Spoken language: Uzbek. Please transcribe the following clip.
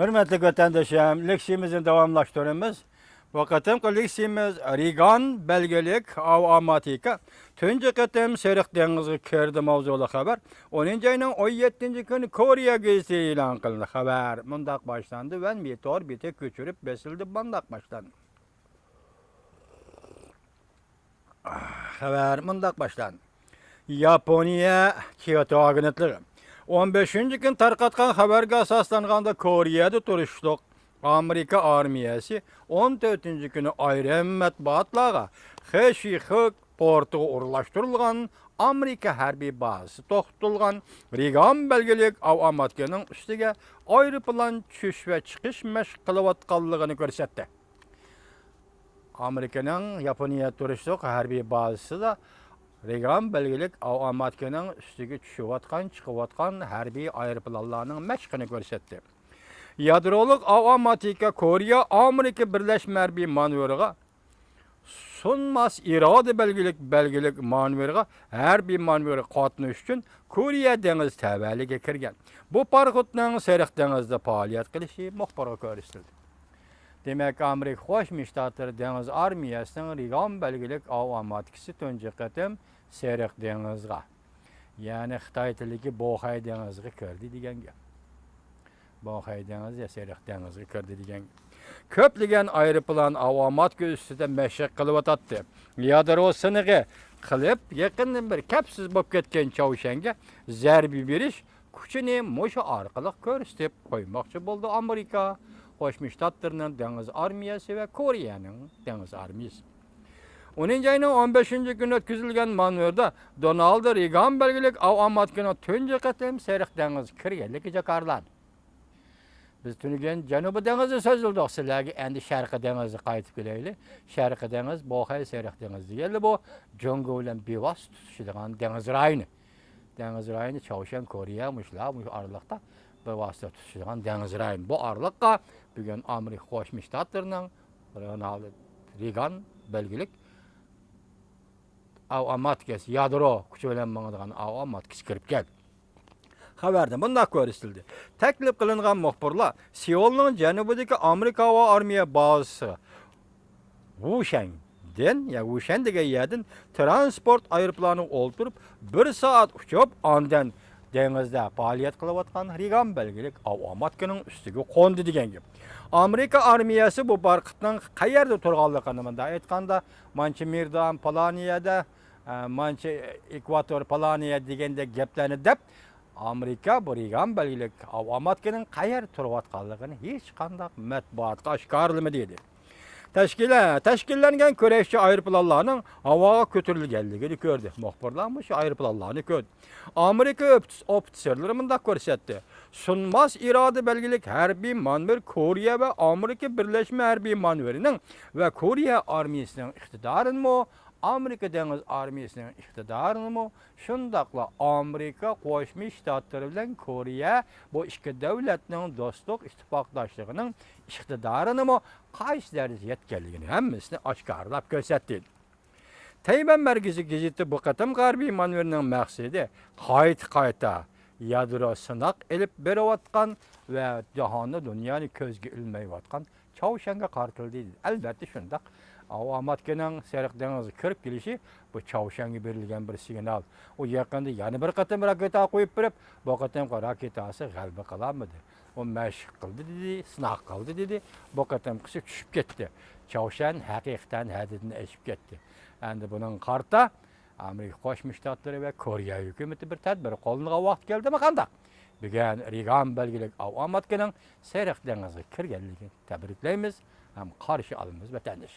Hürmetli vatandaşım, leksiyemizin devamlaştırımız. Bu kıtımkı leksiyemiz Reagan belgelik av amatika. Tünce kıtım Serik Deniz'i kerdi mavzulu haber. 10. ayının 17. günü Koriya gezisi ilan kılındı haber. Mundak başlandı ve meteor biti küçürüp besildi bandak başlandı. Haber mundak başlandı. Yaponiya Kyoto agentliği. 15. gün tarqatqan xabarga asaslanganda Koreyada turishliq Amerika armiyasi 14. günü ayrim matbuotlarga Xeshixik portiga o'rlashtirilgan Amerika harbiy bazasi to'xtatilgan Reagan belgilik avtomatning ustiga aeroplan tushish va chiqish mashq qilayotganligini ko'rsatdi. Amerikaning Yaponiya turishliq harbiy bazasida Reagan belgilik avtomatning ustiga tushayotgan, chiqayotgan harbiy aeroplanlarning mashqini ko'rsatdi. Yadroliq avtomatika Koreya Amerika birlashma harbiy manevriga sunmas iroda belgilik manevriga harbiy manevri qatnash uchun Koreya dengiz tavalliga kirgan. Bu parxotning Serik dengizida faoliyat qilishi muxbirga ko'rsatildi. Demek Amerika Qo'shma Shtatlar dengiz armiyasining Reagan belgilik avtomatikasi tunji qatim Serik dengizga, ya'ni Xitoy tilidagi Boxay dengiziga kirdi degan gap. Boxay dengizi Serik dengiziga kirdi degan. Ko'plagan aeroplan avtomatika ustida mashq qilyotdi. Yadro sinig'i qilib, yaqindan bir kapsiz bo'lib ketgan Chaushanga zarba berish kuchini mushu orqali ko'rsatib qo'ymoqchi bo'ldi Amerika Qo'shma Shtatlarning dengiz armiyasi va Koreyaning dengiz armiyasi. 10. ayının 15. günü ötküzülgen manevrda Donald Reagan belgilik avtomatikini tunji qatim Serik dengizi kirganligi jakarlan. Biz tunigen Janubi dengizi sözüldük sizlarga endi Sharqi dengizi qaytib kelaylik. Sharqi dengiz Boxay Serik dengizi geldi bu Jongo bilan bevos tutishadigan dengiz rayoni. Dengiz rayoni Chaushang Koreya mushlar mush aralıqda bevosita tutishadigan dengiz rayoni. Bu aralıqqa bugun Amerika Qo'shma Shtatlarining Ronald Reagan belgilik avtomatikasi yadro kuchi bilan mangadigan avtomatikasi kirib keldi. Xabarda bunday ko'rsatildi. Taklif qilingan muxbirlar Seulning janubidagi Amerika havo armiya bazasi Wushan degan yerdan transport aeroplani o'ltirib 1 soat uchib ondan dengizda faoliyat qilayotgan Reagan belgilik avtomatikining ustiga qo'ndi degan gap. Amerika armiyasi bu barqitning qayerda turganligini menda aytganda manchi Mirdan Polaniyada, manchi Ekvator Polaniya deganda gaplarni deb Amerika bu Reagan belgilik avtomatikining qayer turayotganligini hech qanday matbuotga oshkorlama dedi. Tashkillangan kurashchi aeroplanlarning havoga ko'tarilganligini ko'rdi. Muxbirlar shu aeroplanlarni ko'rdi. Amerika ofitserlari bunda ko'rsatdi. Sunmas iroda belgilik harbiy manevr Koreya va Amerika birlashma harbiy manevrining va Koreya armiyasining iqtidorini Amerika dengiz armiyasining iqtidorini shundaqla Amerika Qo'shma Shtatlari bilan Koreya bu ikki davlatning do'stlik ittifoqdoshligining iqtidorini qaysi darajada yetganligini hammasini oshkorlab ko'rsatdi. Tayvan markaziy gazeti bu qatam g'arbiy manevrining maqsadi qayta yadro sinoq elib berayotgan va jahonni dunyoni ko'zga ilmayotgan Chaushanga qartildi. Albatta shundaq. Avtomatikaning Serik dengiziga kirib kelishi bu Chaushanga berilgan bir signal. O yaqinda yana bir qatam raketa qo'yib berib, bu qatam raketasi g'alaba qilamadi. O mashq qildi dedi, sinoq qildi dedi. Bu qatam qisi tushib ketdi. Chaushan haqiqatan hadidini eshib ketdi. Endi buning qarta Amerika Qo'shma Shtatlari va Koreya hukumati bir tadbir qo'llangan vaqt keldimi qanday? Bugun Reagan belgilik avtomatikaning Serik dengiziga kirganligini tabriklaymiz ham qarshi olamiz vatandosh.